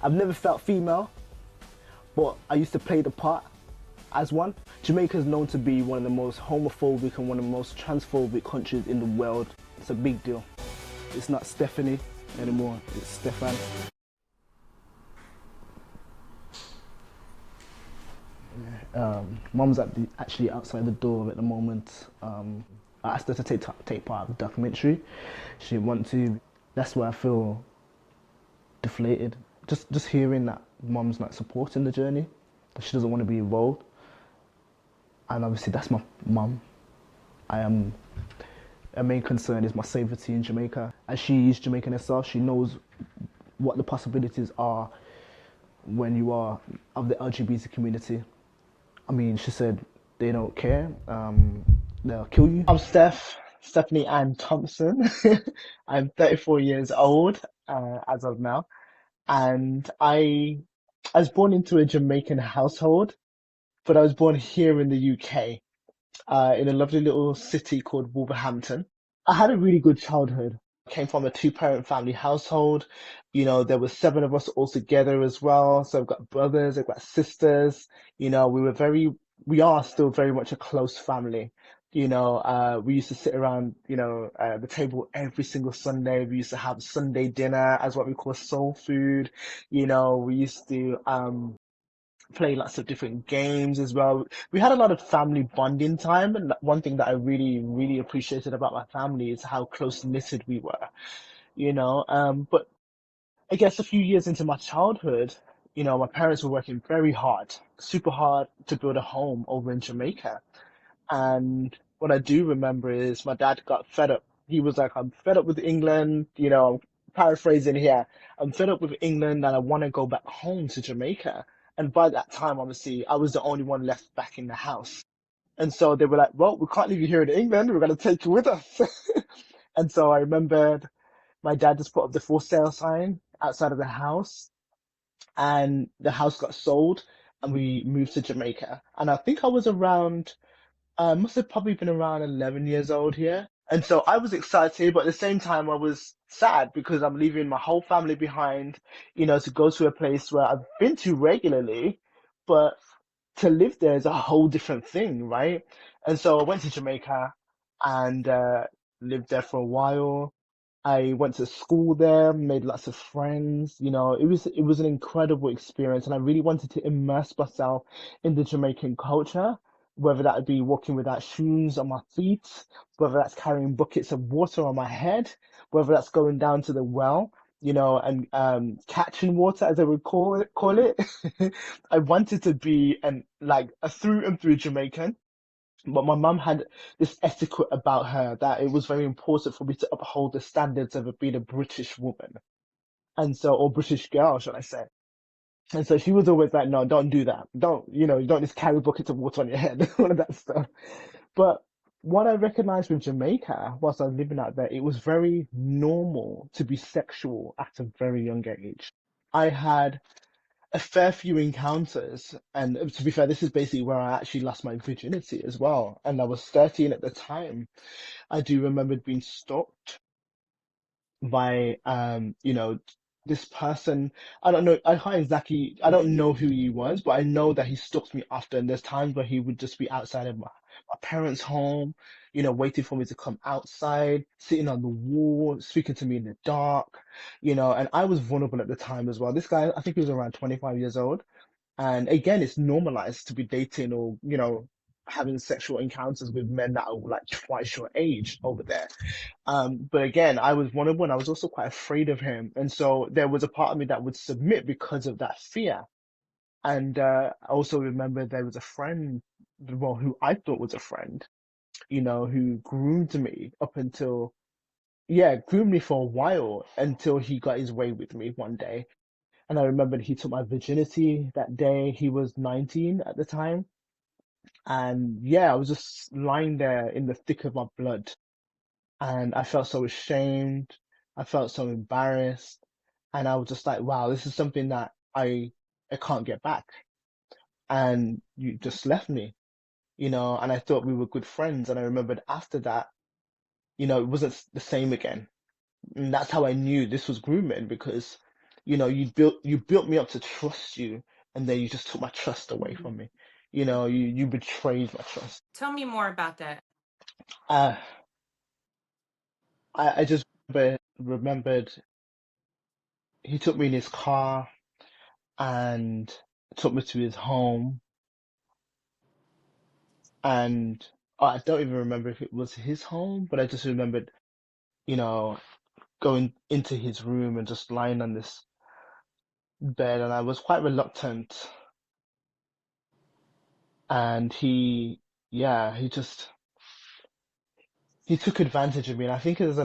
I've never felt female, but I used to play the part as one. Jamaica is known to be one of the most homophobic and one of the most transphobic countries in the world. It's a big deal. It's not Stephanie anymore, it's Steffan. Mum's actually outside the door at the moment. I asked her to take part of the documentary. She didn't want to. That's why I feel deflated. Just hearing that Mum's not supporting the journey, that she doesn't want to be involved. And obviously that's my mum. Her main concern is my safety in Jamaica. As she is Jamaican herself, she knows what the possibilities are when you are of the LGBT community. I mean, she said they don't care. They'll kill you. I'm Stephanie and Thompson. I'm 34 years old as of now, and I was born into a Jamaican household, but I was born here in the UK, in a lovely little city called Wolverhampton. I had a really good childhood. Came from a two-parent family household. You know, there were seven of us all together as well. So I've got brothers, I've got sisters. You know, we are still very much a close family. You know, we used to sit around, the table every single Sunday. We used to have Sunday dinner as what we call soul food. You know, we used to, play lots of different games as well. We had a lot of family bonding time, and one thing that I really, really appreciated about my family is how close knitted we were, But I guess a few years into my childhood, my parents were working very hard, super hard to build a home over in Jamaica. And what I do remember is my dad got fed up. He was like, I'm fed up with England, I'm paraphrasing here. I'm fed up with England and I want to go back home to Jamaica. And by that time, obviously, I was the only one left back in the house. And so they were like, well, we can't leave you here in England. We're going to take you with us. And so I remembered my dad just put up the for sale sign outside of the house, and the house got sold and we moved to Jamaica. And I think I was around I must have probably been around 11 years old here. And so I was excited, but at the same time, I was sad because I'm leaving my whole family behind, to go to a place where I've been to regularly, but to live there is a whole different thing, right? And so I went to Jamaica and lived there for a while. I went to school there, made lots of friends. It was an incredible experience, and I really wanted to immerse myself in the Jamaican culture, whether that would be walking without shoes on my feet, whether that's carrying buckets of water on my head, whether that's going down to the well, and catching water, as I would call it. I wanted to be like a through and through Jamaican. But my mum had this etiquette about her that it was very important for me to uphold the standards of being a British woman. And so, or British girl, should I say. And so she was always like, no, don't do that. You don't just carry buckets of water on your head, all of that stuff. But what I recognized with Jamaica, whilst I was living out there, it was very normal to be sexual at a very young age. I had a fair few encounters, and to be fair, this is basically where I actually lost my virginity as well. And I was 13 at the time. I do remember being stalked by, this person. I don't know. I can't exactly. I don't know who he was, but I know that he stalked me often. And there's times where he would just be outside of my parents' home, waiting for me to come outside, sitting on the wall, speaking to me in the dark, and I was vulnerable at the time as well. This guy, I think he was around 25 years old. And again, it's normalized to be dating or, having sexual encounters with men that are like twice your age over there. But again, I was one of one. I was also quite afraid of him. And so there was a part of me that would submit because of that fear. And I also remember there was a friend, well, who I thought was a friend, who groomed me up until, yeah, groomed me for a while until he got his way with me one day. And I remember he took my virginity that day. He was 19 at the time. And yeah, I was just lying there in the thick of my blood. And I felt so ashamed. I felt so embarrassed. And I was just like, wow, this is something that I can't get back. And you just left me, and I thought we were good friends. And I remembered after that, it wasn't the same again. And that's how I knew this was grooming because You built me up to trust you, and then you just took my trust away Mhm. from me. You betrayed my trust. Tell me more about that. Uh, I just remembered he took me in his car and took me to his home, and I don't even remember if it was his home, but I just remembered, you know, going into his room and just lying on this bed, and I was quite reluctant. And yeah, he took advantage of me. And I think there's a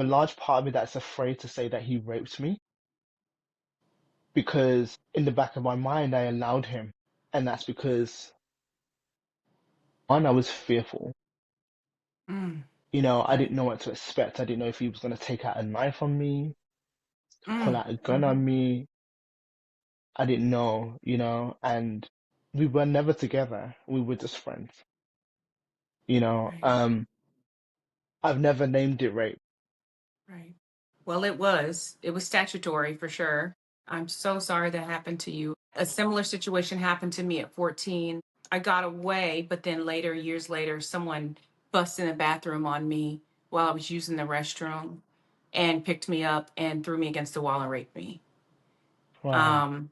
large part of me that's afraid to say that he raped me, because in the back of my mind I allowed him, and that's because one, I was fearful. Mm, I right. didn't know what to expect. I didn't know if he was going to take out a knife on me, pull Mm, out a gun mhm. on me. I didn't know, and we were never together. We were just friends, you know. Right. Um, I've never named it rape. Right. Well, it was. It was statutory for sure. I'm so sorry that happened to you. A similar situation happened to me at 14. I got away, but then later, years later, someone busted in the bathroom on me while I was using the restroom and picked me up and threw me against the wall and raped me. Wow. Um,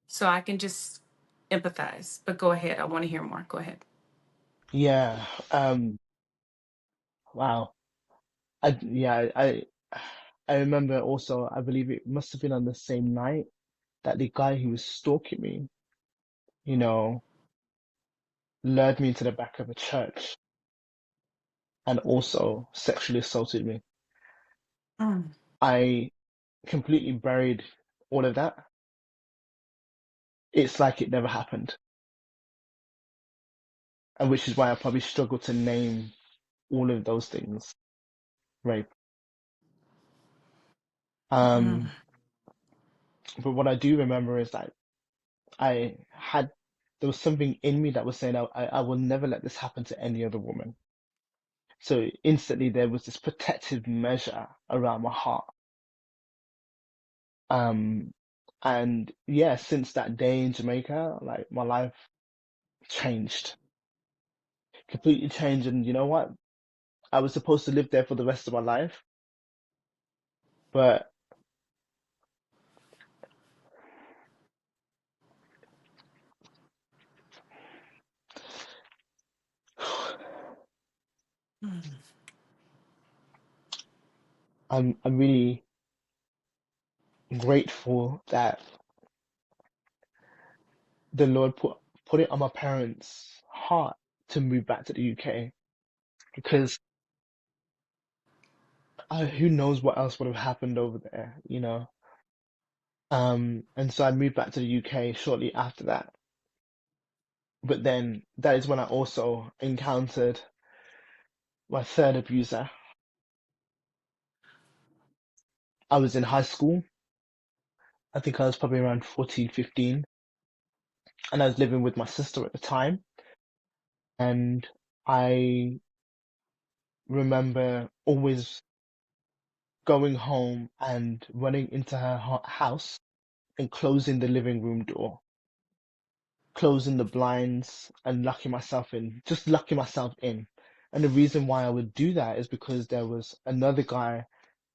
so I can just empathize. But go ahead. I want to hear more. Go ahead. Yeah. Wow. Yeah, I remember also, I believe it must have been on the same night that the guy who was stalking me, you know, lured me into the back of a church and also sexually assaulted me. Mm, I completely buried all of that. It's like it never happened, and which is why I probably struggle to name all of those things rape. mm, Um, but what I do remember is that I had there was something in me that was saying I will never let this happen to any other woman. So instantly there was this protective measure around my heart. Um, and yeah, since that day in Jamaica, like my life changed, completely changed. And you know what? I was supposed to live there for the rest of my life, but mm. I'm really grateful that the Lord put it on my parents' heart to move back to the UK, because who knows what else would have happened over there. And so I moved back to the UK shortly after that. But then that is when I also encountered my third abuser. I was in high school. I think I was probably around 14, 15, and I was living with my sister at the time. And I remember always going home and running into her house and closing the living room door, closing the blinds and locking myself in. And the reason why I would do that is because there was another guy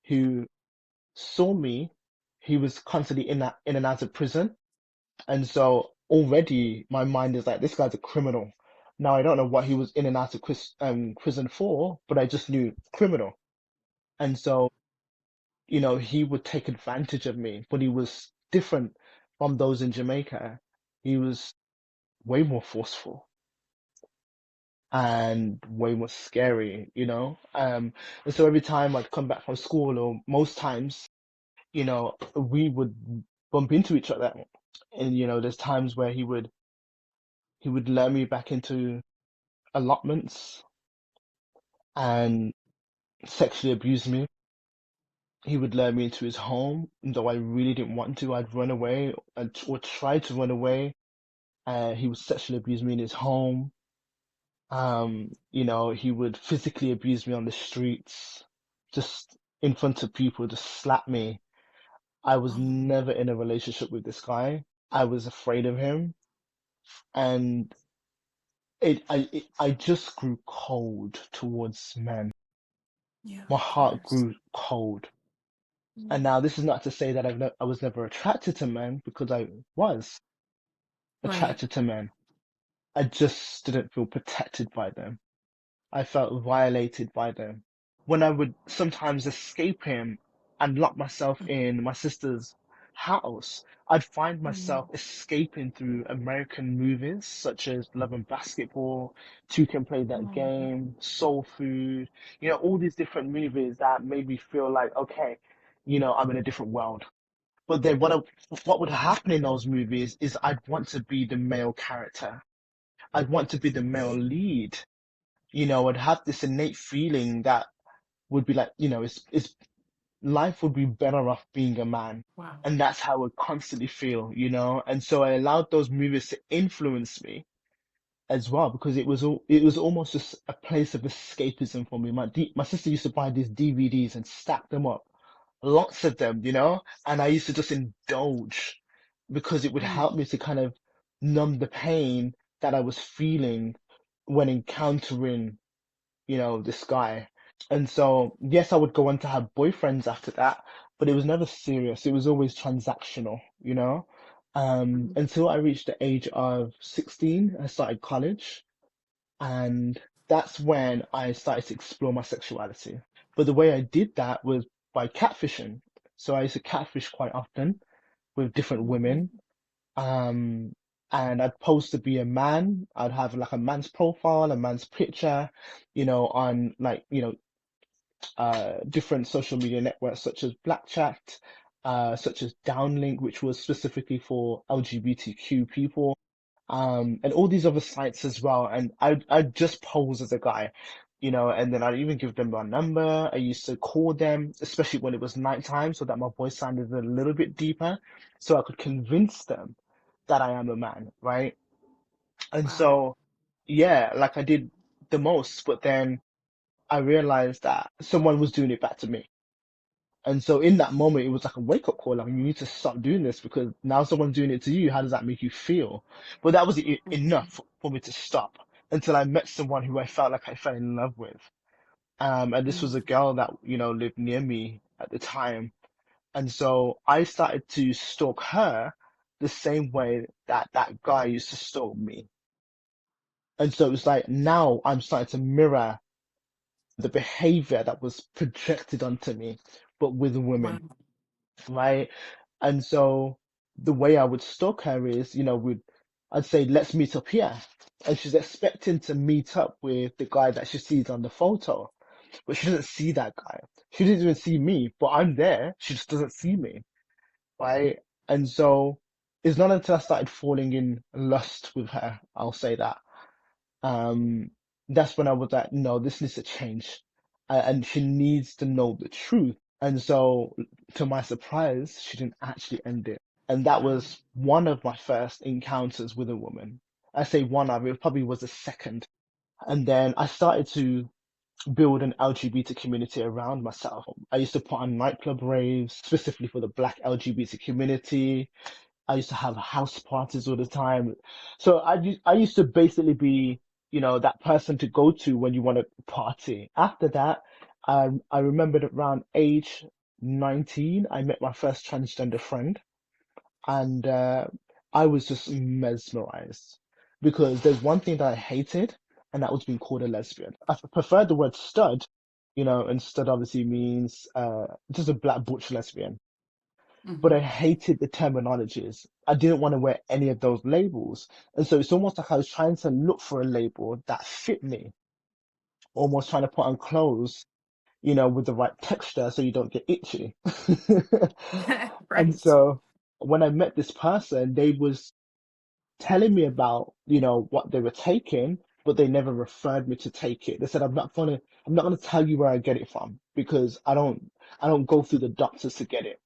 who saw me. He was constantly in and out of prison. And so already my mind is like, this guy's a criminal. Now I don't know what he was in and out of prison for, but I just knew criminal. And so, he would take advantage of me, but he was different from those in Jamaica. He was way more forceful and way more scary. And so every time I'd come back from school, or most times, we would bump into each other. And there's times where he would lure me back into allotments and sexually abuse me. He would lure me into his home, and though I really didn't want to. I'd run away or try to run away. He would sexually abuse me in his home. He would physically abuse me on the streets, just in front of people, just slap me. I was Oh, never in a relationship with this guy. I was afraid of him, and I just grew cold towards men. yeah, My of heart course. grew cold. And Mm. now this is not to say that I was never attracted to men, because I was Right. attracted to men. I just didn't feel protected by them. I felt violated by them. When I would sometimes escape him and lock myself in my sister's house, I'd find Mm. myself escaping through American movies such as Love and Basketball, Two Can Play That Oh, Game, Soul Food, all these different movies that made me feel like, okay, I'm in a different world. But then what would happen in those movies is I'd want to be the male character. I'd want to be the male lead. I'd have this innate feeling that would be like, it's life would be better off being a man. wow. And that's how I would constantly feel. And so I allowed those movies to influence me as well, because it was almost just a place of escapism for me. My sister used to buy these DVDs and stack them up, lots of them, and I used to just indulge because it would Mm. help me to kind of numb the pain that I was feeling when encountering, this guy. And so, yes, I would go on to have boyfriends after that, but it was never serious. It was always transactional, Mm. until I reached the age of 16. I started college, and that's when I started to explore my sexuality. But the way I did that was by catfishing. So I used to catfish quite often with different Mhm. women. Um, and I'd pose to be a man. I'd have like a man's profile, a man's picture, on like, different social media networks such as Blackchat, such as Downlink, which was specifically for LGBTQ people, and all these other sites as well. And I'd just pose as a guy, and then I'd even give them my number. I used to call them, especially when it was nighttime, so that my voice sounded a little bit deeper, so I could convince them that I am a man, right? And Wow. so, yeah, like I did the most, but then I realized that someone was doing it back to me. And so in that moment, it was like a wake up call. Like, you need to stop doing this because now someone's doing it to you. How does that make you feel? But that was Mhm. enough for me to stop until I met someone who I felt like I fell in love with. And this was Mm. a girl that, lived near me at the time. And so I started to stalk her the same way that that guy used to stalk me. And so it was like now I'm starting to mirror the behavior that was projected onto me, but with Wow. women, right? And so the way I would stalk her is, I'd say, let's meet up here. And she's expecting to meet up with the guy that she sees on the photo, but she doesn't see that guy. She doesn't even see me, but I'm there. She just doesn't see me, right? And so it's not until I started falling in lust with her, I'll say that, um, that's when I was like, no, this needs to change. And she needs to know the truth. And so, to my surprise, she didn't actually end it. And that Wow. was one of my first encounters with a woman. I say one of it probably was the second. And then I started to build an LGBT community around myself. I used to put on nightclub raves specifically for the Black LGBT community. I used to have house parties all the time. So I used to basically be, that person to go to when you want to party. After that, I remembered around age 19, I met my first transgender friend, and I was just mesmerized because there's one thing that I hated, and that was being called a lesbian. I preferred the word stud, and stud obviously means just a black butch lesbian, but I Mhm. hated the terminologies. I didn't want to wear any of those labels. And so it's almost like I was trying to look for a label that fit me, almost trying to put on clothes, with the right texture so you don't get itchy. And Right. so when I met this person, they was telling me about, what they were taking, but they never referred me to take it. They said, I'm not gonna tell you where I get it from because I don't go through the doctors to get it,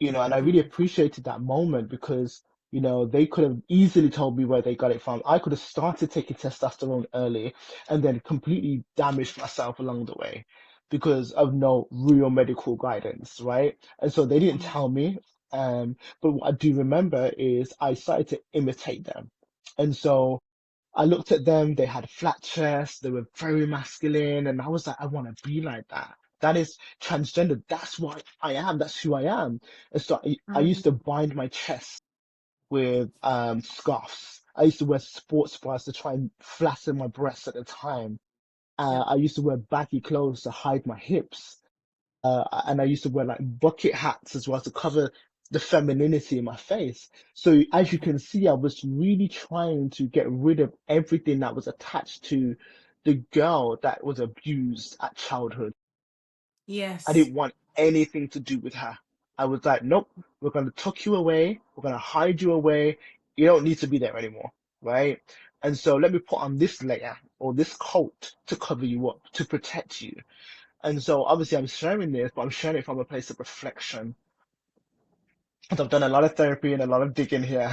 and I really Mm. appreciated that moment because, they could have easily told me where they got it from. I could have started taking testosterone early and then completely damaged myself along the way. because of no real medical guidance, right? And so they didn't tell me. But what I do remember is I started to imitate them. And so I looked at them, they had flat chests, they were very masculine, and I was like, I want to be like that. That is transgender. That's what I am. That's who I am. And so I used to Mhm. bind my chest with scarves. I used to wear sports bras to try and flatten my breasts at the time. Yep. I used to wear baggy clothes to hide my hips. And I used to wear like bucket hats as well to cover the femininity in my face. So as you Mhm. can see, I was really trying to get rid of everything that was attached to the girl that was abused at childhood. I Yes. didn't want anything to do with her. I was like, nope, we're going to tuck you away. We're going to hide you away. You don't need to be there anymore. Right. And so let me put on this layer or this coat to cover you up, to protect you. And so obviously I'm sharing this, but I'm sharing it from a place of reflection. And I've done a lot of therapy and a lot of digging here,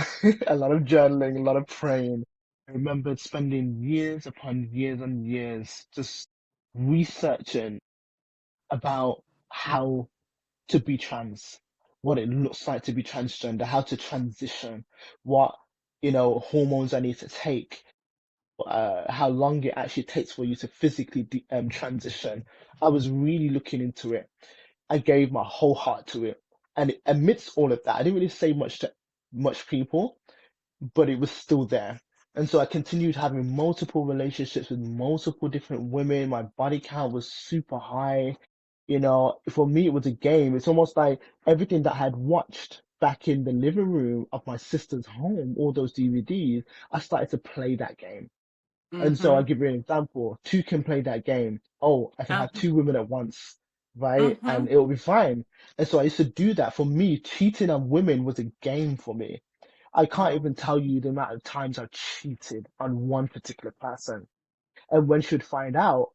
a lot of journaling, a lot of praying. I remember spending years upon years and years just researching about how to be trans, what it looks like to be transgender, how to transition, what, hormones I need to take, how long it actually takes for you to physically transition. I was really looking into it. I gave my whole heart to it. And amidst all of that, I didn't really say much to much people, but it was still there. And so I continued having multiple relationships with multiple different women. My body count was super high. For me, it was a game. It's almost like everything that I had watched back in the living room of my sister's home, all those DVDs, I started to play that game. And so I'll Mhm. give you an example. Two can play that game. Oh, I can have Uh-huh. two women at once, right? And Mhm. it'll be fine. And so I used to do that. For me, cheating on women was a game for me. I can't Oh. even tell you the amount of times I've cheated on one particular person. And when she'd find out,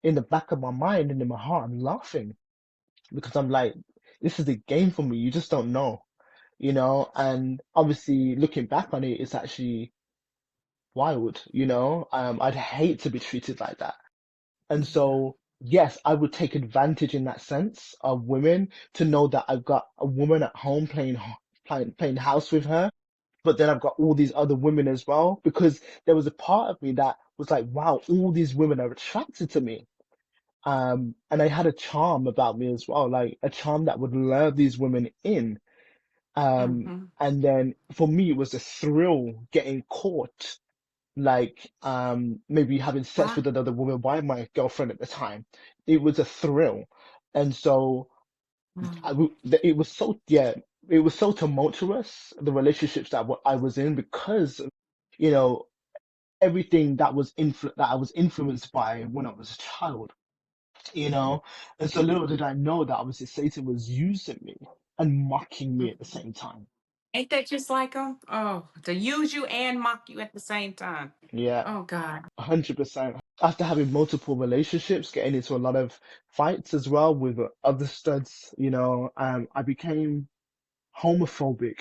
in the back of my mind and in my heart, I'm laughing because I'm like, this is a game for me. You just don't know. And obviously looking back on it, it's actually wild. I'd hate to be treated like that. And Yeah. so, yes, I would take advantage in that sense of women to know that I've got a woman at home playing house with her, but then I've got all these other women as well, because there was a part of me that was like, wow, all these women are attracted to me. And I had a charm about me as well, like a charm that would lure these women in. Mhm. And then for me, it was a thrill getting caught, like maybe having sex Wow. with another woman by my girlfriend at the time. It was a thrill. And so Wow. it was so, yeah, it was so tumultuous, the relationships that I was in, because you know everything that I was influenced by when I was a child. And so little did I know that obviously Satan was using me and mocking me at the Mhm. same time. Ain't that just like them? Oh, to use you and mock you at the same time. Yeah, Oh God. 100%. After having multiple relationships, getting into a lot of fights as well with other studs, I became homophobic.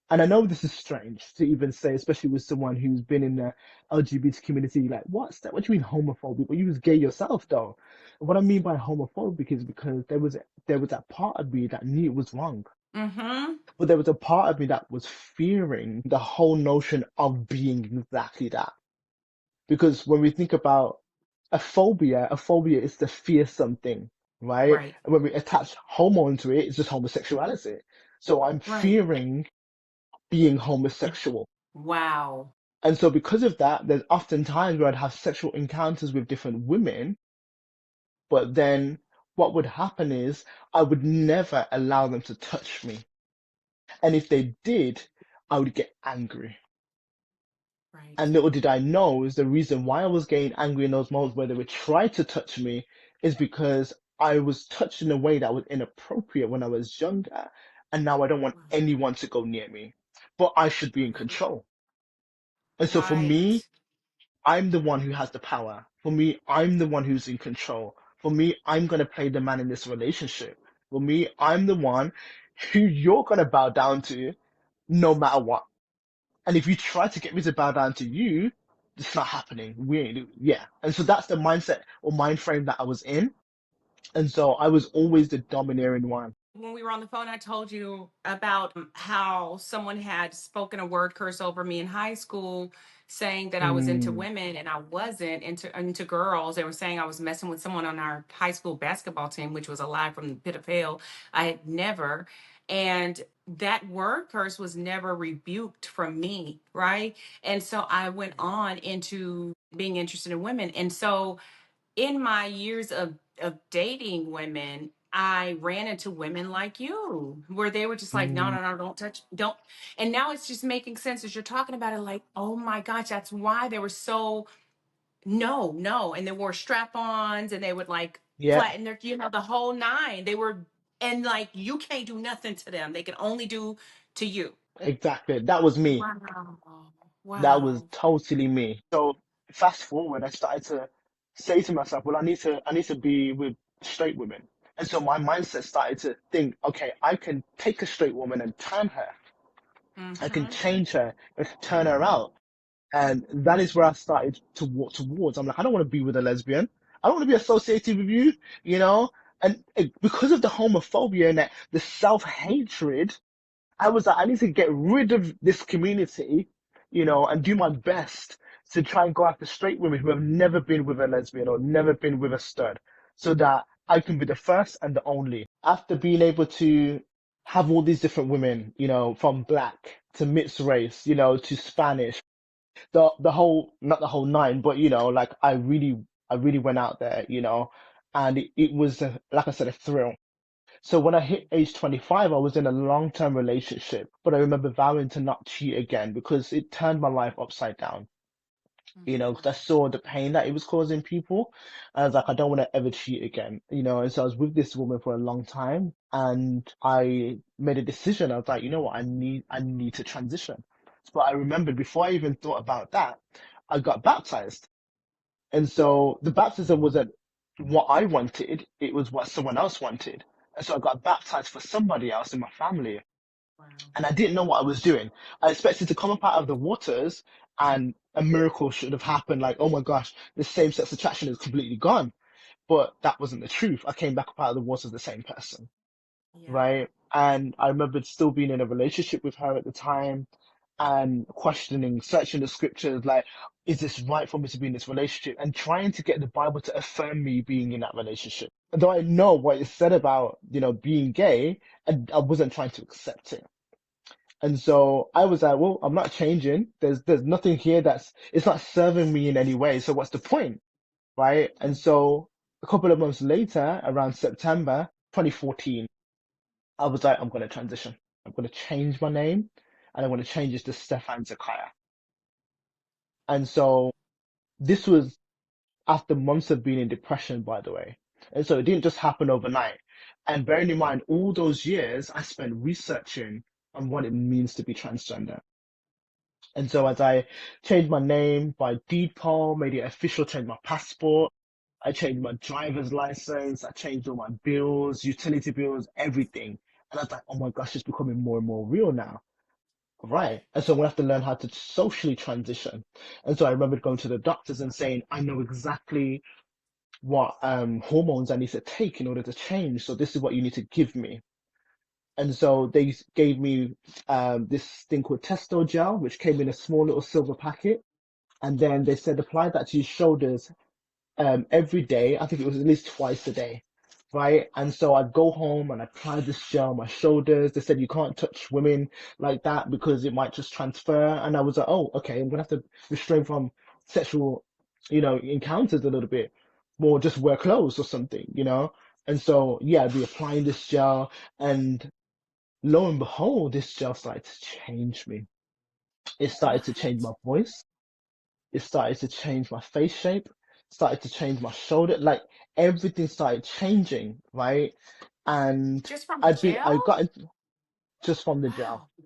And I know this is strange to even say, especially with someone who's been in the LGBT community. Like, what's that? What do you mean homophobic? Well, you was gay yourself, though. And what I mean by homophobic is because there was that part of me that knew it was wrong, Mhm. but there was a part of me that was fearing the whole notion of being exactly that. Because when we think about a phobia is to fear something, right? Right. And when we attach homo into it, it's just homosexuality. So I'm Right. fearing being homosexual. Wow. And so because of that, there's often times where I'd have sexual encounters with different women, but then what would happen is I would never allow them to touch me. And if they did, I would get angry. Right. And little did I know is the reason why I was getting angry in those moments where they would try to touch me is because I was touched in a way that was inappropriate when I was younger. And now I don't want Wow. anyone to go near me, but I should be in Mhm. control. And so for me, Right. I'm the one who has the power. For me, I'm the one who's in control. For me, I'm going to play the man in this relationship. For me, I'm the one who you're going to bow down to no matter what. And if you try to get me to bow down to you, it's not happening. We ain't, yeah. And so that's the mindset or mind frame that I was in. And so I was always the domineering one. When we were on the phone, I told you about how someone had spoken a word curse over me in high school, saying that I was into Mm, women and I wasn't into girls. They were saying I was messing with someone on our high school basketball team, which was a lie from the pit of hell. I had never. And that word curse was never rebuked from me, right? And so I went on into being interested in women. And so in my years of dating women, I ran into women like you, where they were just like, no, mm, no, no, don't touch, don't. And now it's just making sense as you're talking about it, like, oh my gosh, that's why they were so, no, no. And they wore strap ons and they would like yeah, flatten their, the whole nine. They were, and like, you can't do nothing to them. They can only do to you. exactly. That was me. Wow. That was Wow. totally me. So fast forward, I started to say to myself, well, I need to be with straight women. And so my mindset started to think, okay, I can take a straight woman and turn her. I can Mm-hmm. change her and turn her out. And that is where I started to walk towards. I'm like, I don't want to be with a lesbian. I don't want to be associated with you, you know? And because of the homophobia and that, the self-hatred, I was like, I need to get rid of this community, you know, and do my best to try and go after straight women who have never been with a lesbian or never been with a stud, so that I can be the first and the only. After being able to have all these different women, you know, from black to mixed race, you know, to Spanish, the whole, not the whole nine, but you know, like I really went out there, you know, and it was like I said, a thrill. So when I hit age 25, I was in a long-term relationship, but I remember vowing to not cheat again because it turned my life upside down. You know, because I saw the pain that it was causing people. And I was like, I don't want to ever cheat again, you know. And so I was with this woman for a long time, and I made a decision. I was like, you know what, I need to transition. But I remembered before I even thought about that, I got baptized. And so the baptism wasn't what I wanted, it was what someone else wanted. And so I got baptized for somebody else in my family. Wow. And I didn't know what I was doing. I expected to come up out of the waters and a miracle should have happened. Like, oh my gosh, the same sex attraction is completely gone. But that wasn't the truth. I came back up out of the waters the same person, Yeah. right? And I remembered still being in a relationship with her at the time and questioning, searching the scriptures, like, is this right for me to be in this relationship? And trying to get the Bible to affirm me being in that relationship. Though I know what it said about, you know, being gay, and I wasn't trying to accept it. And so I was like, well, I'm not changing. There's nothing here it's not serving me in any way. So what's the point? Right? And so a couple of months later, around September 2014, I was like, I'm going to transition. I'm going to change my name and I'm going to change it to Steffan Zachiyah. And so this was after months of being in depression, by the way. And so it didn't just happen overnight. And bearing in mind, all those years I spent researching on what it means to be transgender. And so as I changed my name by deed poll, made it official, changed my passport, I changed my driver's license, I changed all my bills, utility bills, everything. And I was like, oh my gosh, it's becoming more and more real now. Right. And so we have to learn how to socially transition. And so I remember going to the doctors and saying, I know exactly what hormones I need to take in order to change. So this is what you need to give me. And so they gave me this thing called testo gel, which came in a small little silver packet. And then they said apply that to your shoulders every day. I think it was at least twice a day, right? And so I'd go home and I'd apply this gel on my shoulders. They said you can't touch women like that because it might just transfer. And I was like, oh, okay, I'm gonna have to restrain from sexual, you know, encounters a little bit, or just wear clothes or something, you know. And so yeah, I'd be applying this gel, and lo and behold, this gel started to change me. It started to change What? my voice. It started to change my face shape, started to change my shoulder, like everything started changing, right? And Just from the I jail? got it just from the gel, Wow.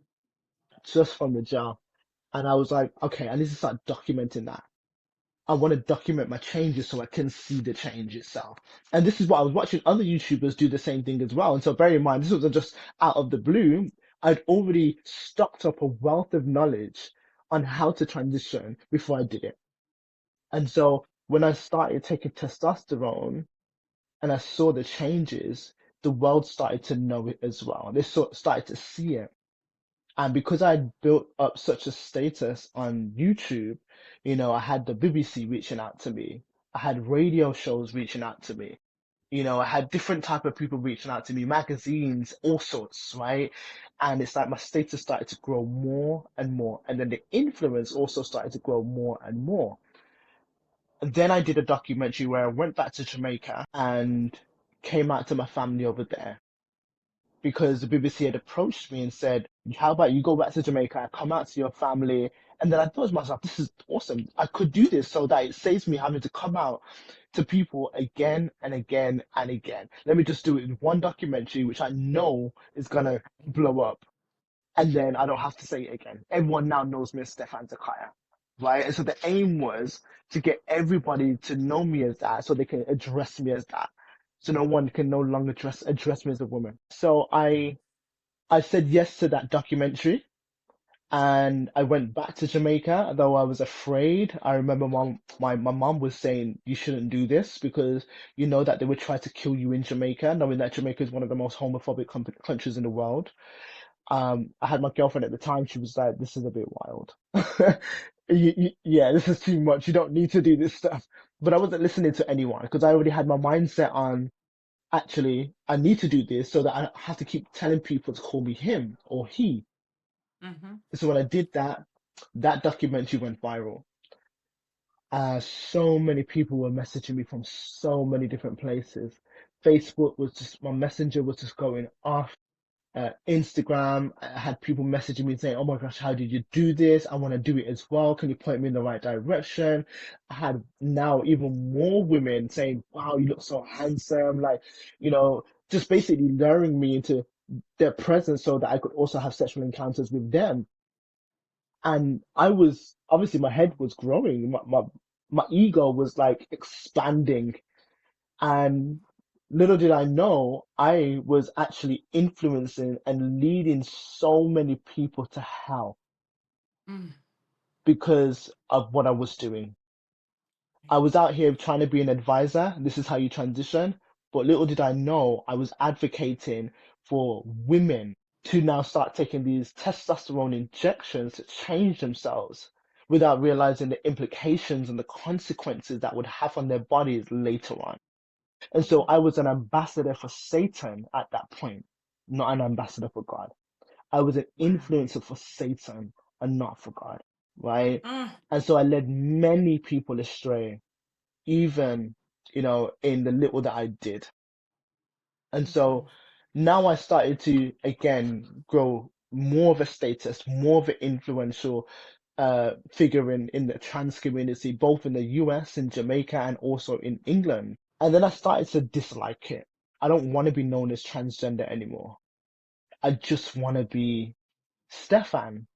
just from the gel. And I was like, okay, I need to start documenting that. I want to document my changes so I can see the change itself. And this is what I was watching other YouTubers do the same thing as well. And so bear in mind, this wasn't just out of the blue. I'd already stocked up a wealth of knowledge on how to transition before I did it. And so when I started taking testosterone and I saw the changes, the world started to know it as well. They started to see it. And because I built up such a status on YouTube, I had the BBC reaching out to me. I had radio shows reaching out to me. I had different type of people reaching out to me, magazines, all sorts, right? And it's like my status started to grow more and more. And then the influence also started to grow more and more. And then I did a documentary where I went back to Jamaica and came out to my family over there because the BBC had approached me and said, how about you go back to Jamaica, come out to your family? And then I thought to myself, this is awesome. I could do this so that it saves me having to come out to people again and again and again. Let me just do it in one documentary, which I know is going to blow up. And then I don't have to say it again. Everyone now knows me as Steffan Zachiyah, right? And so the aim was to get everybody to know me as that so they can address me as that. So no one can no longer address me as a woman. So I said yes to that documentary and I went back to Jamaica, though I was afraid. I remember my mom was saying you shouldn't do this because you know that they would try to kill you in Jamaica, knowing that Jamaica is one of the most homophobic countries in the world. I had my girlfriend at the time. She was like, "This is a bit wild. Yeah, this is too much. You don't need to do this stuff." But I wasn't listening to anyone because I already had my mindset on actually I need to do this so that I have to keep telling people to call me him or he. Mm-hmm. So when I did that, that documentary went viral. So many people were messaging me from so many different places. Facebook was just, my messenger was just going off. Instagram, I had people messaging me saying, "Oh my gosh, how did you do this? I want to do it as well. Can you point me in the right direction?" I had now even more women saying, "Wow, you look so handsome." Like, just basically luring me into their presence so that I could also have sexual encounters with them. And I was, obviously my head was growing. My ego was like expanding and little did I know, I was actually influencing and leading so many people to hell Mm. because of what I was doing. I was out here trying to be an advisor. This is how you transition. But little did I know, I was advocating for women to now start taking these testosterone injections to change themselves without realizing the implications and the consequences that would have on their bodies later on. And so I was an ambassador for Satan at that point, not an ambassador for God. I was an Wow. influencer for Satan and not for God, right? Mm. And so I led many people astray, even, in the little that I did. And so Mhm. now I started to, again, grow more of a status, more of an influential figure in the trans community, both in the US, in Jamaica, and also in England. And then I started to dislike it. I don't want to be known as transgender anymore. I just want to be Stefan.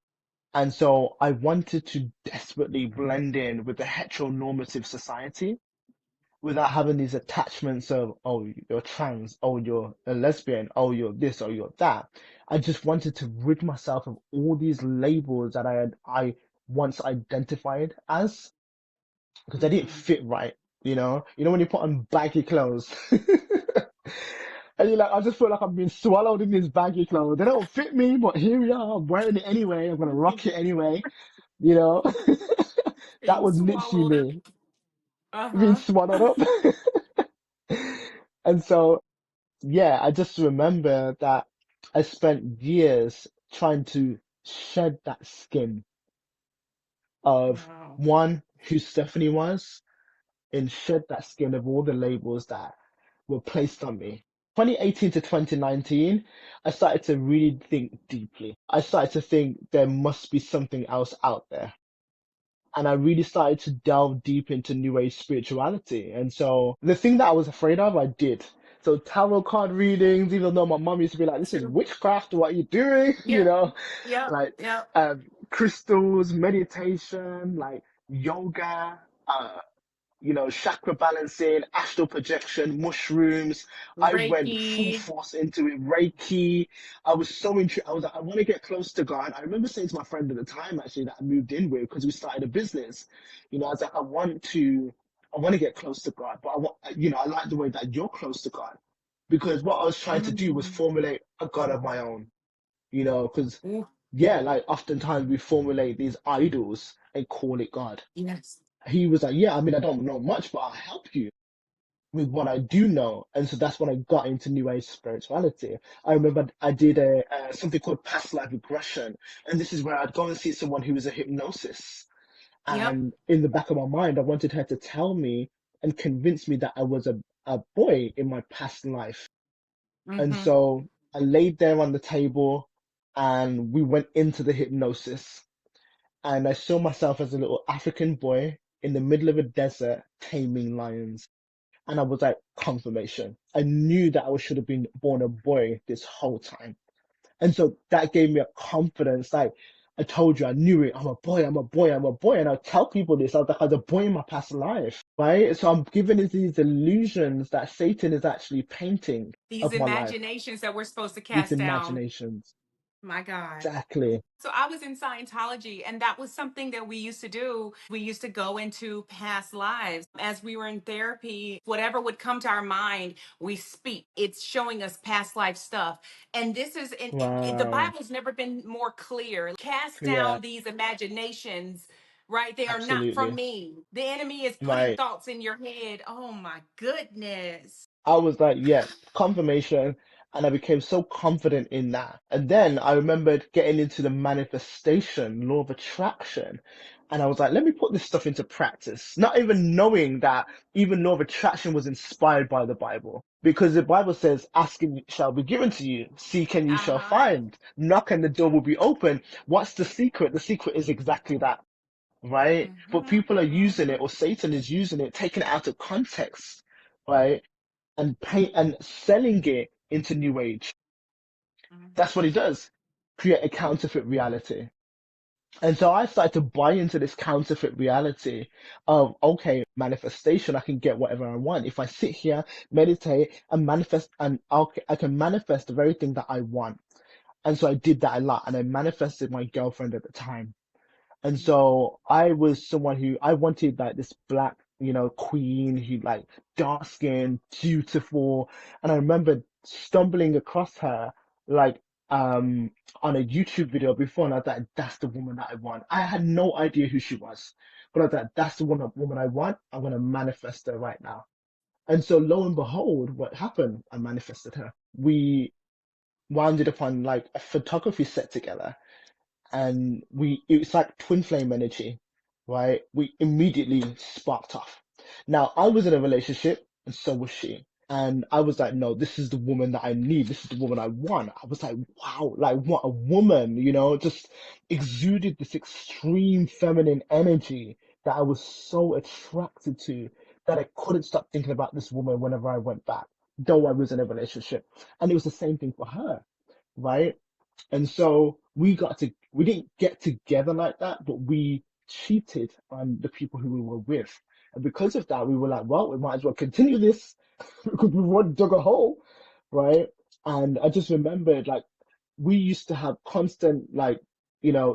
And so I wanted to desperately blend in with the heteronormative society without having these attachments of, oh, you're trans, oh, you're a lesbian, oh, you're this, or you're that. I just wanted to rid myself of all these labels that I once identified as because they didn't Mhm. fit right. When you put on baggy clothes, and you're like, I just feel like I'm being swallowed in these baggy clothes. They don't fit me, but here we are. I'm wearing it anyway. I'm gonna rock it anyway. You know, that Being was literally swallowed up. me being Uh-huh. swallowed up. And so, yeah, I just remember that I spent years trying to shed that skin of Wow. one, who Stephanie was, and shed that skin of all the labels that were placed on me. 2018 to 2019, I started to really think deeply. I started to think there must be something else out there. And I really started to delve deep into New Age spirituality. And so the thing that I was afraid of, I did. So tarot card readings, even though my mom used to be like, "This is True. witchcraft, what are you doing?" Yep. Yep. Like Yep. crystals, meditation, like yoga, chakra balancing, astral projection, mushrooms. I went full Reiki. force into it. Reiki. I was so intrigued. I was like, I want to get close to God. I remember saying to my friend at the time, actually, that I moved in with because we started a business. I was like, I want to I want to get close to God, but I want, I like the way that you're close to God, because what I was trying to do was Mm. formulate a God of my own, because Ooh, yeah, like oftentimes we formulate these idols and call it God. yes. He was like, yeah, I mean, I don't know much, but I'll help you with what I do know. And so that's when I got into New Age spirituality. I remember I did something called past life regression. And this is where I'd go and see someone who was a hypnosis. Yep. And in the back of my mind, I wanted her to tell me and convince me that I was a boy in my past life. And Mm-hmm. so I laid there on the table and we went into the hypnosis. And I saw myself as a little African boy in the middle of a desert taming lions. And I was like, confirmation. I knew that I should have been born a boy this whole time. And so that gave me a confidence. Like I told you, I knew it. I'm a boy, I'm a boy, I'm a boy. And I tell people this. I was like, I was a boy in my past life, right? So I'm given these illusions that Satan is actually painting These of my life, imaginations that we're supposed to these cast down. imaginations. My God. Exactly. So I was in Scientology, and that was something that we used to do. We used to go into past lives. As we were in therapy, whatever would come to our mind, we speak. It's showing us past life stuff. And this is, the Wow. Bible's never been more clear. Cast Yeah, down these imaginations, right? They are not from absolutely. me. The enemy is putting Right. thoughts in your head. Oh my goodness. I was like, yeah, confirmation. And I became so confident in that. And then I remembered getting into the manifestation, law of attraction. And I was like, let me put this stuff into practice. Not even knowing that even law of attraction was inspired by the Bible. Because the Bible says, ask and it shall be given to you. Seek and you shall Uh-huh. find. Knock and the door will be open. What's the secret? The secret is exactly that, right? But Mm-hmm. people are using it, Mm-hmm. or Satan is using it, taking it out of context, right? And paint and selling it into new age. That's what he Mm-hmm. does. Create a counterfeit reality. And so I started to buy into this counterfeit reality of, okay, manifestation, I can get whatever I want. If I sit here, meditate and manifest, and I can manifest the very thing that I want. And so I did that a lot, and I manifested my girlfriend at the time. And so I was someone who I wanted like this black, queen who like dark skin, beautiful. And I remember stumbling across her like on a YouTube video before, and I was like, that's the woman that I want. I had no idea who she was, but I was like, that's the woman I want. I'm gonna manifest her right now. And so lo and behold, what happened? I manifested her. We wound up on like a photography set together, and it's like twin flame energy, right? We immediately sparked off. Now I was in a relationship and so was she. And I was like, no, this is the woman that I need. This is the woman I want. I was like, wow, like what a woman, just exuded this extreme feminine energy that I was so attracted to that I couldn't stop thinking about this woman whenever I went back, though I was in a relationship. And it was the same thing for her, right? And so we didn't get together like that, but we cheated on the people who we were with. And because of that, we were like, well, we might as well continue this because we've already dug a hole, right? And I just remembered like we used to have constant like,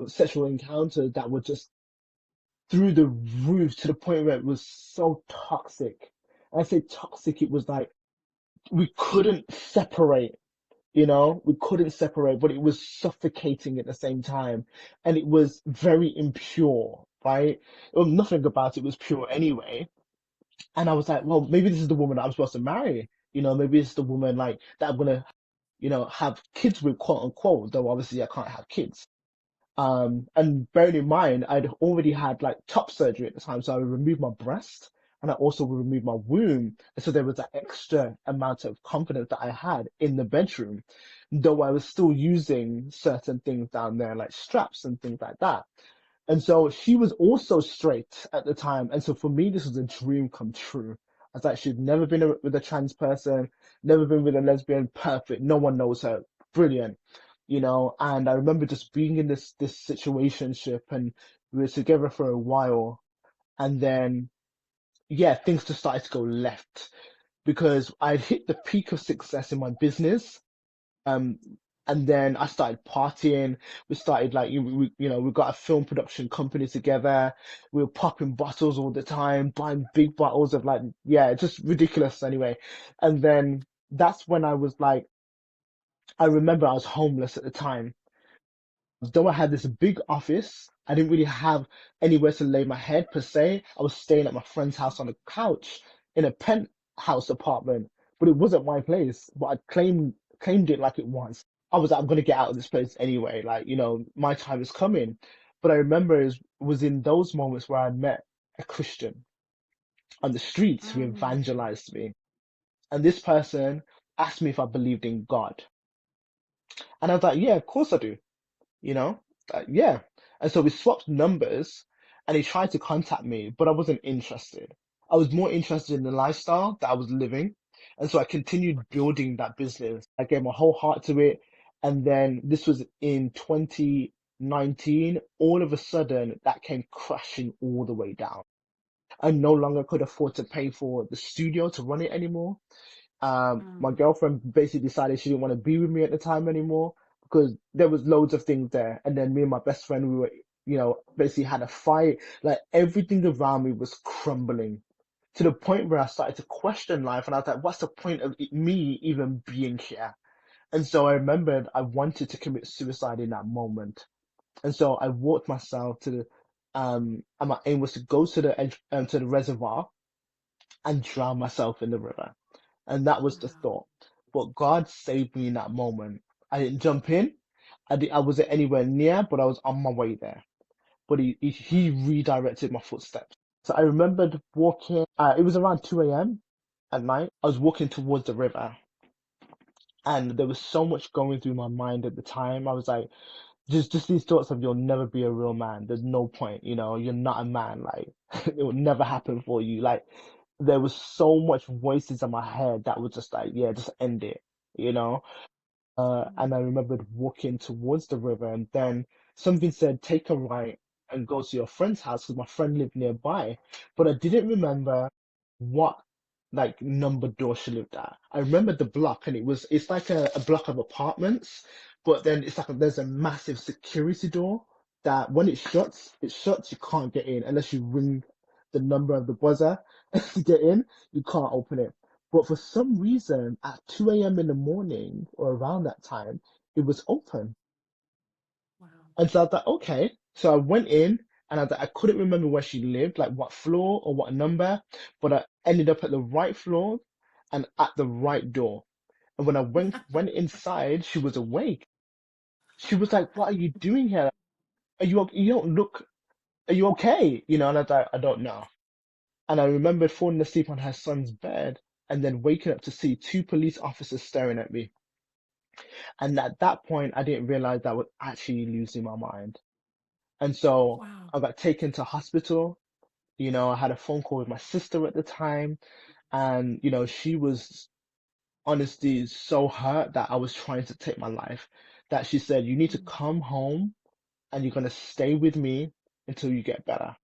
sexual encounters that were just through the roof to the point where it was so toxic. And I say toxic, it was like we couldn't separate, we couldn't separate, but it was suffocating at the same time. And it was very impure, right? Well, nothing about it was pure anyway. And I was like, well, maybe this is the woman that I'm supposed to marry. Maybe it's the woman like that I'm gonna, have kids with, quote unquote, though obviously I can't have kids. And bearing in mind, I'd already had like top surgery at the time, so I removed my breast and I also removed my womb. And so there was that extra amount of confidence that I had in the bedroom, though I was still using certain things down there, like straps and things like that. And so she was also straight at the time. And so for me, this was a dream come true. I was like, she'd never been with a trans person, never been with a lesbian, perfect. No one knows her. Brilliant. And I remember just being in this situationship, and we were together for a while. And then, yeah, things just started to go left because I'd hit the peak of success in my business. Um, And then I started partying. We started like, we got a film production company together. We were popping bottles all the time, buying big bottles of like, yeah, just ridiculous anyway. And then that's when I was like, I remember I was homeless at the time. Though I had this big office, I didn't really have anywhere to lay my head per se. I was staying at my friend's house on a couch in a penthouse apartment, but it wasn't my place. But I claimed it like it was. I was like, I'm gonna get out of this place anyway. Like, my time is coming. But I remember it was in those moments where I met a Christian on the streets who Mm. evangelized me. And this person asked me if I believed in God. And I was like, yeah, of course I do. you know, yeah. And so we swapped numbers and he tried to contact me, but I wasn't interested. I was more interested in the lifestyle that I was living. And so I continued building that business. I gave my whole heart to it. And then this was in 2019. All of a sudden, that came crashing all the way down. I no longer could afford to pay for the studio to run it anymore. My Mm. girlfriend basically decided she didn't want to be with me at the time anymore because there was loads of things there. And then me and my best friend, we were, basically had a fight. Like everything around me was crumbling to the point where I started to question life. And I was like, what's the point of me even being here? And so I remembered I wanted to commit suicide in that moment. And so I walked myself and my aim was to go to the edge, to the reservoir and drown myself in the river. And that was the Wow. thought. But God saved me in that moment. I didn't jump in. I wasn't anywhere near, but I was on my way there. But he Wow. redirected my footsteps. So I remembered walking, it was around 2 a.m. at night. I was walking towards the river and there was so much going through my mind at the time. I was like, just these thoughts of you'll never be a real man. There's no point, you're not a man. Like it will never happen for you. Like there was so much voices in my head that was just like, yeah, just end it, you know? Mm. And I remembered walking towards the river and then something said, take a right and go to your friend's house because my friend lived nearby. But I didn't remember what like number door she lived at. I remembered the block and it's like a block of apartments, but then it's like there's a massive security door that when it shuts, you can't get in unless you ring the number of the buzzer to get in, you can't open it. But for some reason, at 2 a.m. in the morning or around that time, it was open. Wow. And so I was like, okay. So I went in and I couldn't remember where she lived, like what floor or what number, but I ended up at the right floor and at the right door. And when I went inside, she was awake. She was like, "What are you doing here? You don't look, are you okay?" And I was like, "I don't know." And I remembered falling asleep on her son's bed and then waking up to see two police officers staring at me. And at that point, I didn't realize that I was actually losing my mind. And so Wow. I got taken to hospital. I had a phone call with my sister at the time, and she was honestly so hurt that I was trying to take my life, that she said, "You need to Mm. come home and you're gonna stay with me until you get better."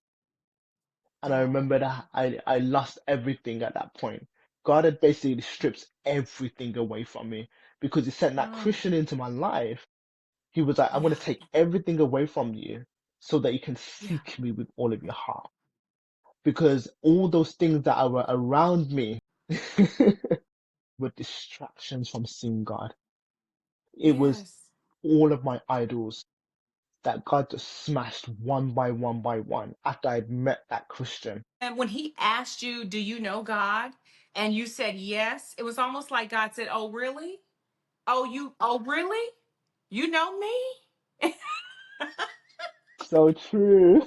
And I Oh. remember that I lost everything at that point. God had basically stripped everything away from me because He sent that Mm. Christian into my life. He was like, "I'm Yeah. going to take everything away from you so that you can Yeah. seek me with all of your heart." Because all those things that were around me were distractions from seeing God. It was Yes. all of my idols that God just smashed one by one by one after I'd met that Christian. And when he asked you, do you know God? And you said yes, it was almost like God said, oh, really? Oh, really? You know me? So true.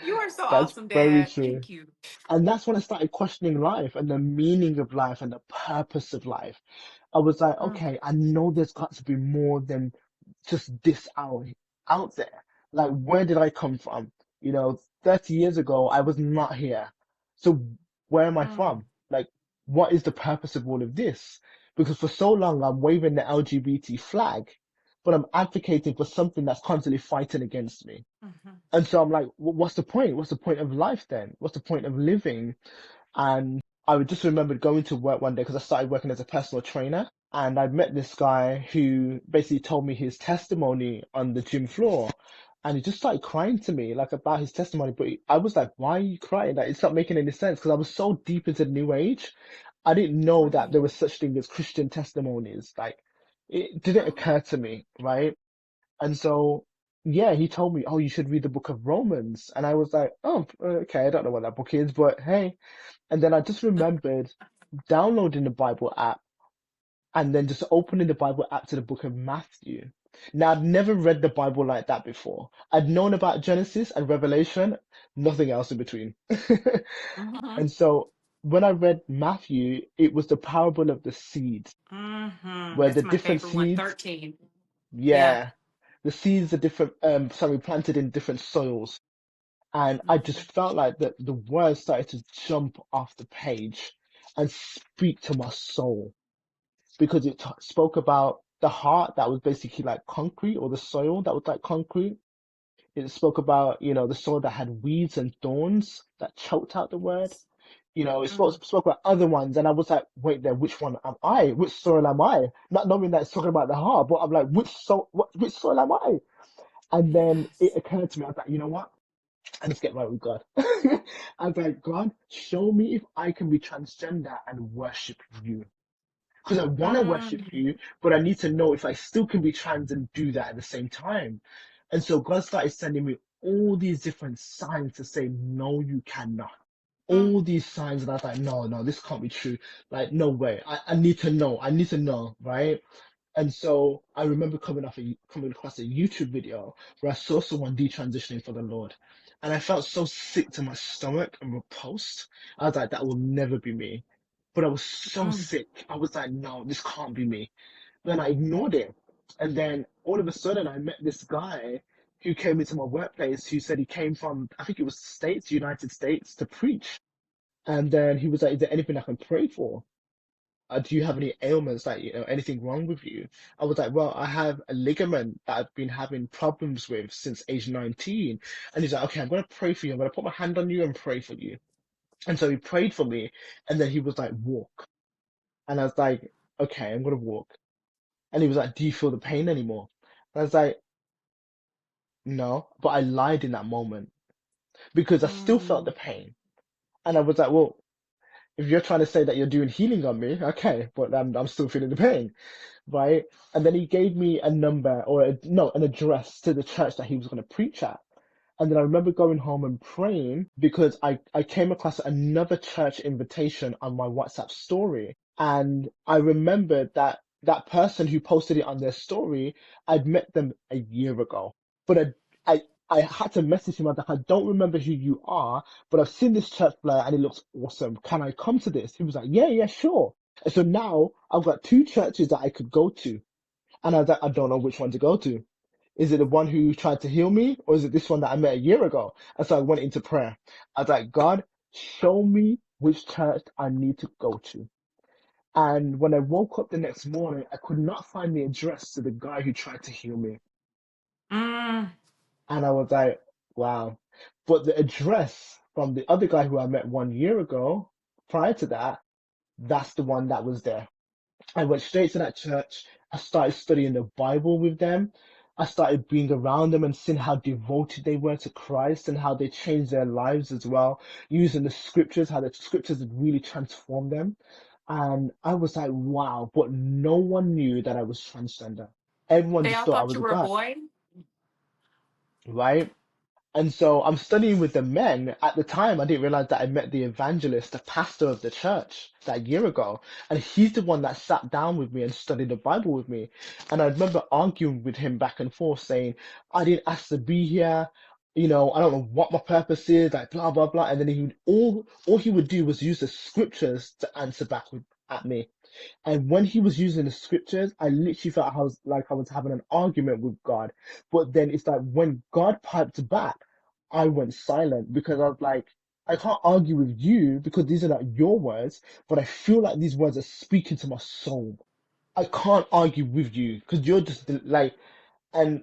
You are so That's awesome, very Dad. true. Thank you. And that's when I started questioning life and the meaning of life and the purpose of life. I was like, Mm. okay, I know there's got to be more than just this out there. Like, where did I come from? 30 years ago, I was not here. So where am I Mm. from? Like, what is the purpose of all of this? Because for so long, I'm waving the LGBT flag, but I'm advocating for something that's constantly fighting against me. Mhm. And so I'm like, what's the point? What's the point of life then? What's the point of living? And I would just remember going to work one day because I started working as a personal trainer. and I met this guy who basically told me his testimony on the gym floor. And he just started crying to me like about his testimony. But I was like, why are you crying? Like, it's not making any sense because I was so deep into New Age. I didn't know that Right. there was such thing as Christian testimonies. Like, it didn't Oh. occur to me, right? And so, yeah, he told me, oh, you should read the book of Romans. And I was like, oh, okay, I don't know what that book is, but hey. And then I just remembered downloading the Bible app and then just opening the Bible app to the book of Matthew. Now, I'd never read the Bible like that before. I'd known about Genesis and Revelation, nothing else in between. Mm-hmm. And so when I read Matthew, it was the parable of the seeds, Mm-hmm. where the That's my different favorite one, seeds, 13. Yeah. yeah, the seeds are different, sorry, planted in different soils. And I just Mm-hmm. felt like that the words started to jump off the page and speak to my soul because it spoke about the heart that was basically like concrete or the soil that was like concrete. It spoke about, the soil that had weeds and thorns that choked out the word. It Mm. spoke about other ones, and I was like, wait there, which one am I? Which soil am I? Not knowing that it's talking about the heart, but I'm like, which soil am I? And then it Yes. occurred to me, I was like, you know what? I just get right with God. I was like, God, show me if I can be transgender and worship you. Because I want to worship Mm. you, but I need to know if I still can be trans and do that at the same time. And so God started sending me all these different signs to say, no, you cannot. All Mm. these signs, and I was like, no, no, this can't be true. Like, no way. I need to know. I need to know, right? And so I remember coming across a YouTube video where I saw someone detransitioning for the Lord. And I felt so sick to my stomach and repulsed. I was like, that will never be me. But I was so Mm. sick. I was like, no, this can't be me. Then I ignored it. And then all of a sudden I met this guy who came into my workplace who said he came from, I think it was States, United States, to preach. And then he was like, is there anything I can pray for? Do you have any ailments, like, anything wrong with you? I was like, well, I have a ligament that I've been having problems with since age 19. And he's like, okay, I'm going to pray for you. I'm going to put my hand on you and pray for you. And so he prayed for me. And then he was like, walk. And I was like, okay, I'm going to walk. And he was like, do you feel the pain anymore? And I was like, no, but I lied in that moment because I still felt Mm. the pain. And I was like, well, if you're trying to say that you're doing healing on me, okay, but I'm still feeling the pain. Right? And then he gave me a number or no, an address to the church that he was going to preach at. And then I remember going home and praying because I came across another church invitation on my WhatsApp story. And I remembered that that person who posted it on their story, I'd met them a year ago. But I had to message him. I was like, I don't remember who you are, but I've seen this church flyer and it looks awesome. Can I come to this? He was like, yeah, yeah, sure. And so now I've got two churches that I could go to. And I was like, I don't know which one to go to. Is it the one who tried to heal me, or is it this one that I met a year ago? And so I went into prayer. I was like, God, show me which church I need to go to. And when I woke up the next morning, I could not find the address to the guy who tried to heal me. Mm. And I was like, wow. But the address from the other guy who I met 1 year ago, prior to that, that's the one that was there. I went straight to that church. I started studying the Bible with them. I started being around them and seeing how devoted they were to Christ and how they changed their lives as well, using the scriptures, how the scriptures had really transformed them. And I was like, wow, but no one knew that I was transgender. Everyone They just all thought I thought was you a were a guy, boy? right? And so I'm studying with the men. At the time, I didn't realize that I met the evangelist, the pastor of the church that year ago. And he's the one that sat down with me and studied the Bible with me. And I remember arguing with him back and forth saying, I didn't ask to be here. I don't know what my purpose is, like blah, blah, blah. And then all he would do was use the scriptures to answer back at me. And when he was using the scriptures, I literally felt I was having an argument with God. But then it's like when God piped back, I went silent because I was like, I can't argue with you because these are not your words, but I feel like these words are speaking to my soul. I can't argue with you because you're just like, and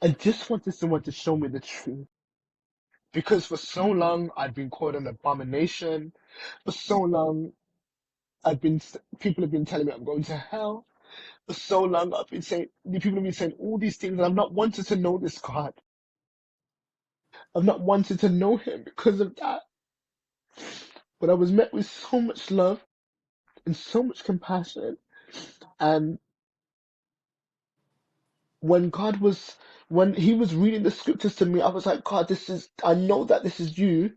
I just wanted someone to show me the truth. Because for so long, I'd been called an abomination. For so long, people have been telling me I'm going to hell. For so long, people have been saying all these things, and I've not wanted to know this God. I've not wanted to know him because of that. But I was met with so much love and so much compassion. And when when he was reading the scriptures to me, I was like, God, I know that this is you.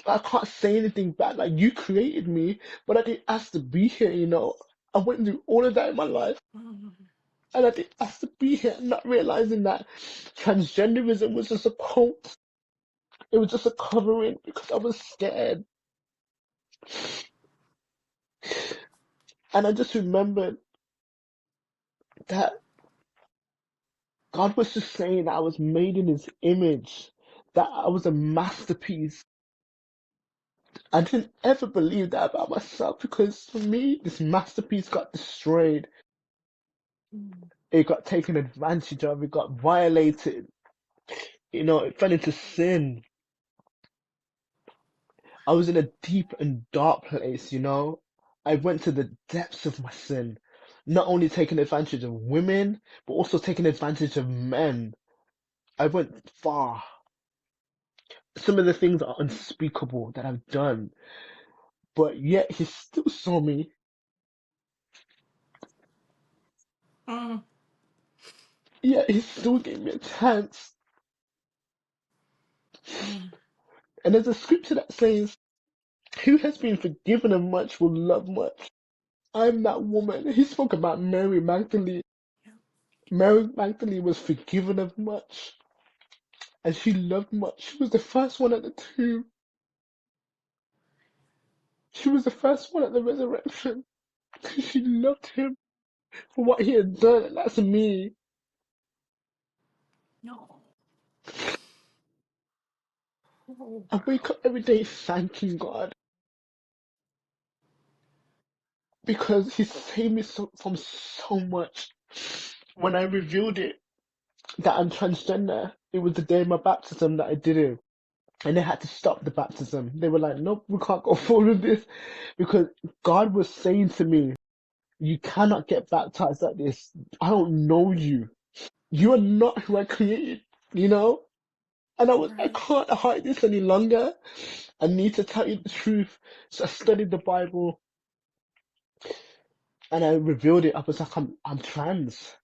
I can't say anything bad. Like, you created me, but I didn't ask to be here, you know. I went through all of that in my life, and I didn't ask to be here, not realizing that transgenderism was just a cult. It was just a covering because I was scared. And I just remembered that God was just saying that I was made in his image, that I was a masterpiece. I didn't ever believe that about myself because for me, this masterpiece got destroyed. It got taken advantage of. It got violated. You know, it fell into sin. I was in a deep and dark place, you know. I went to the depths of my sin. Not only taking advantage of women, but also taking advantage of men. I went far. Some of the things are unspeakable that I've done, but yet he still saw me. Mm. Yet he still gave me a chance. Mm. And there's a scripture that says, who has been forgiven of much will love much. I'm that woman. He spoke about Mary Magdalene. Yeah. Mary Magdalene was forgiven of much, and she loved much. She was the first one at the tomb. She was the first one at the resurrection. She loved him for what he had done, and that's me. No. Oh, I wake up every day thanking God because he saved me from so much. When I revealed it that I'm transgender, it was the day of my baptism that I did it. And they had to stop the baptism. They were like, nope, we can't go forward with this because God was saying to me, you cannot get baptized like this. I don't know you. You are not who I created, you know? And I right. can't hide this any longer. I need to tell you the truth. So I studied the Bible and I revealed it. I was like, I'm trans,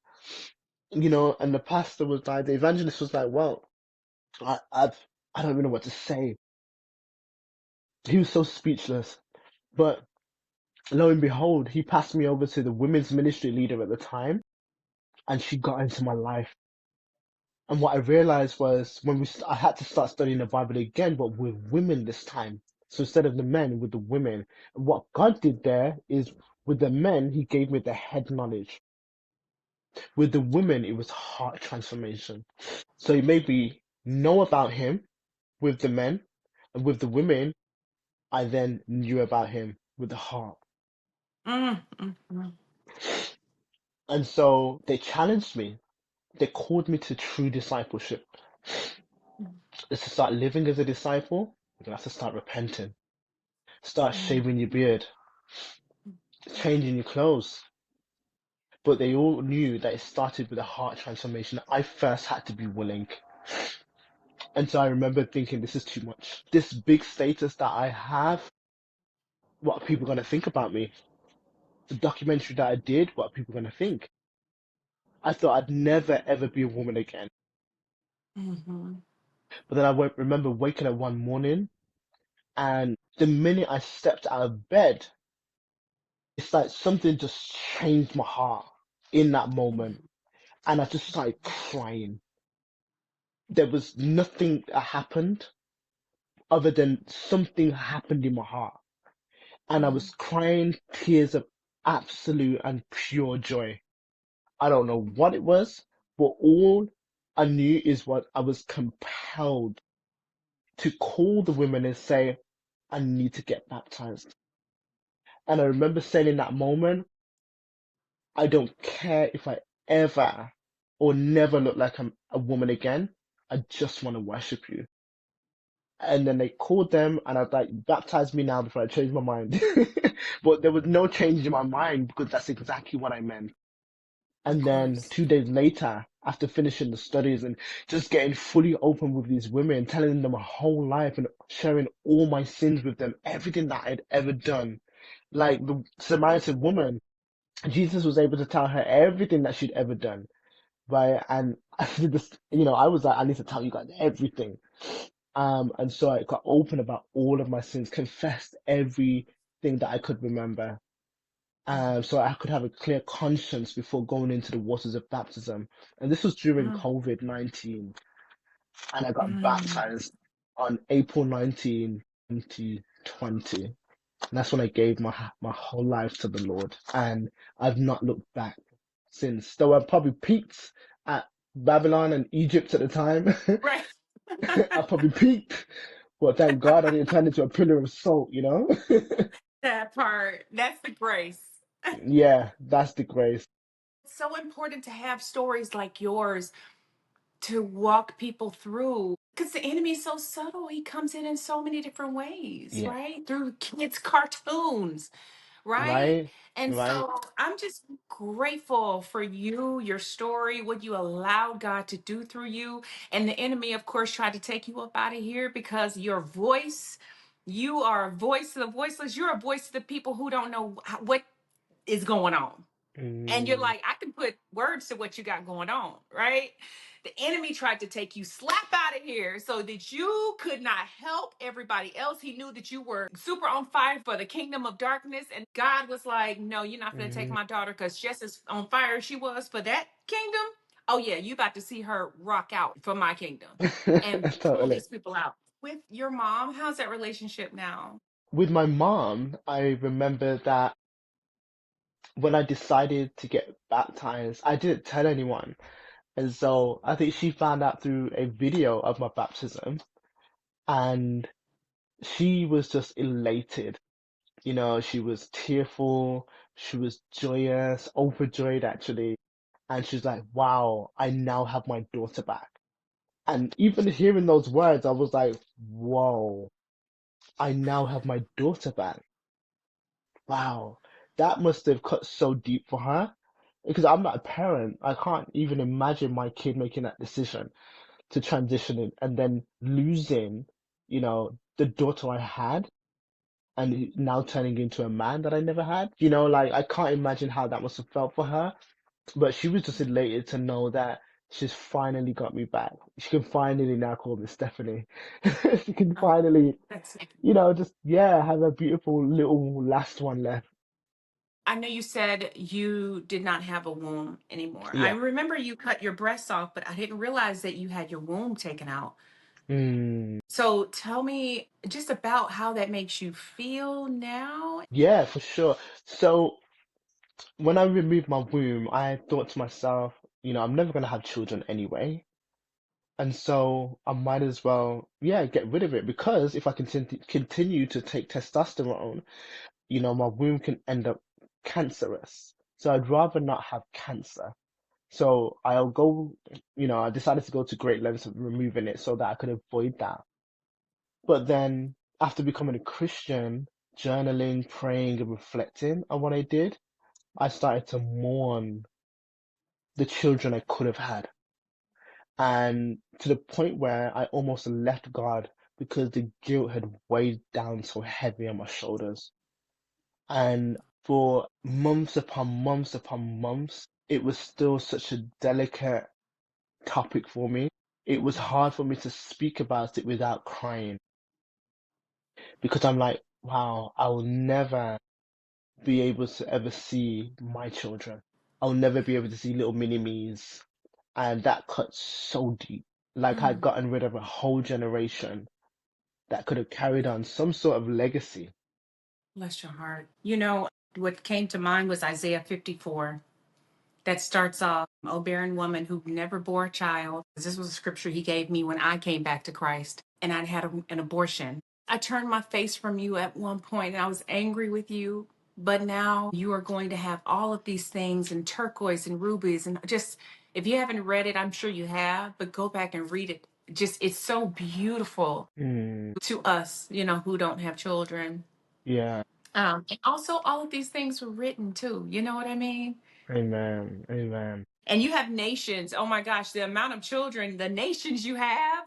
you know? And the pastor was like, the evangelist was like, well, I don't even know what to say. He was so speechless. But lo and behold, he passed me over to the women's ministry leader at the time, and she got into my life. And what I realized was I had to start studying the Bible again, but with women this time. So instead of the men, with the women. And what God did there is with the men, he gave me the head knowledge. With the women, it was heart transformation. So he made me know about him with the men, and with the women, I then knew about him with the heart. Mm. Mm. Mm. And so they challenged me. They called me to true discipleship. Is to start living as a disciple, you're gonna have to start repenting. Start Mm. shaving your beard, changing your clothes. But they all knew that it started with a heart transformation. I first had to be willing. And so I remember thinking, this is too much. This big status that I have, what are people gonna think about me? The documentary that I did, what are people gonna think? I thought I'd never ever be a woman again. Mhm. But then remember waking up one morning and the minute I stepped out of bed, it's like something just changed my heart in that moment. And I just started crying. There was nothing that happened other than something happened in my heart. And I Mm. was crying tears of absolute and pure joy. I don't know what it was, but all I knew is what I was compelled to call the women and say, I need to get baptized. And I remember saying in that moment, I don't care if I ever or never look like I'm a woman again. I just want to worship you. And then they called them, and I was like, baptize me now before I change my mind. But there was no change in my mind because that's exactly what I meant. Of And then course. 2 days later, after finishing the studies and just getting fully open with these women, telling them my whole life and sharing all my sins with them, everything that I'd ever done, like the Samaritan woman, Jesus was able to tell her everything that she'd ever done, right? And I did this, I was like, I need to tell you guys everything. And so I got open about all of my sins, confessed everything that I could remember, so I could have a clear conscience before going into the waters of baptism. And this was during Mm, COVID-19, and I got mm. baptized on April 19, 2020. And that's when I gave my whole life to the Lord, and I've not looked back since. Though I probably peaked at Babylon and Egypt at the time. Right. I probably peaked, but thank God I didn't turn into a pillar of salt. That part. That's the grace. Yeah, that's the grace. It's so important to have stories like yours to walk people through because the enemy is so subtle. He comes in so many different ways, Yeah, right? Through kids' cartoons, right? right, And right. so I'm just grateful for you, your story, what you allowed God to do through you. And the enemy, of course, tried to take you up out of here because your voice, you are a voice of the voiceless. You're a voice of the people who don't know what is going on. And you're Mm. like, I can put words to what you got going on, right? The enemy tried to take you slap out of here so that you could not help everybody else. He knew that you were super on fire for the kingdom of darkness. And God was like, no, you're not going to take Mhm. my daughter because just as on fire as she was for that kingdom. Oh, yeah, you about to see her rock out for my kingdom and pull Totally. these people out. With your mom, how's that relationship now? With my mom, I remember that when I decided to get baptized, I didn't tell anyone. And so I think she found out through a video of my baptism, and she was just elated. She was tearful, she was joyous, overjoyed actually. And she's like, wow, I now have my daughter back. And even hearing those words, I was like, whoa, I now have my daughter back. Wow, that must have cut so deep for her because I'm not a parent. I can't even imagine my kid making that decision to transition and then losing, the daughter I had and now turning into a man that I never had. Like I can't imagine how that must have felt for her. But she was just elated to know that she's finally got me back. She can finally now call me Stephanie. She can Oh, finally, that's just yeah, have a beautiful little last one left. I know you said you did not have a womb anymore. I Yeah. remember you cut your breasts off, but I didn't realize that you had your womb taken out. Mm, So tell me just about how that makes you feel now. yeah, for sure. So when I removed my womb, I thought to myself, I'm never gonna have children anyway. And so I might as well, yeah, get rid of it because if I continue to take testosterone, my womb can end up cancerous. So I'd rather not have cancer. So I decided to go to great lengths of removing it so that I could avoid that. But then after becoming a Christian, journaling, praying, and reflecting on what I did, I started to mourn the children I could have had. And to the point where I almost left God because the guilt had weighed down so heavy on my shoulders. And for months upon months upon months, it was still such a delicate topic for me. It was hard for me to speak about it without crying because I'm like, wow, I will never be able to ever see my children. I'll never be able to see little mini me's. And that cut so deep. Like I'd Mm, gotten rid of a whole generation that could have carried on some sort of legacy. bless your heart. You know, what came to mind was Isaiah 54. That starts off, "O barren woman who never bore a child." This was a scripture he gave me when I came back to Christ and I'd had an abortion. I turned my face from you at one point and I was angry with you. But now you are going to have all of these things and turquoise and rubies and just If you haven't read it, I'm sure you have, but go back and read it. Just, it's so beautiful to us, you know, who don't have children. Yeah. And also, all of these things were written too. You know what I mean? Amen. Amen. And you have nations. Oh my gosh, the amount of children, the nations you have,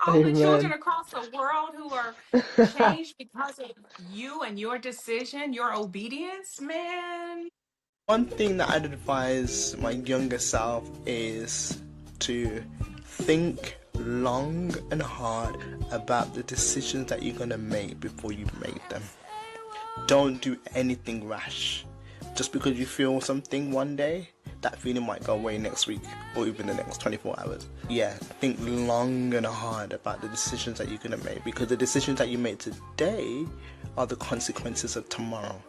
all the children Amen. across the world who are changed because of you and your decision, your obedience, man. One thing that I'd advise my younger self is to think long and hard about the decisions that you're going to make before you make them. Don't do anything rash. Just because you feel something one day, that feeling might go away next week or even the next 24 hours. Yeah, think long and hard about the decisions that you're going to make, because the decisions that you make today are the consequences of tomorrow.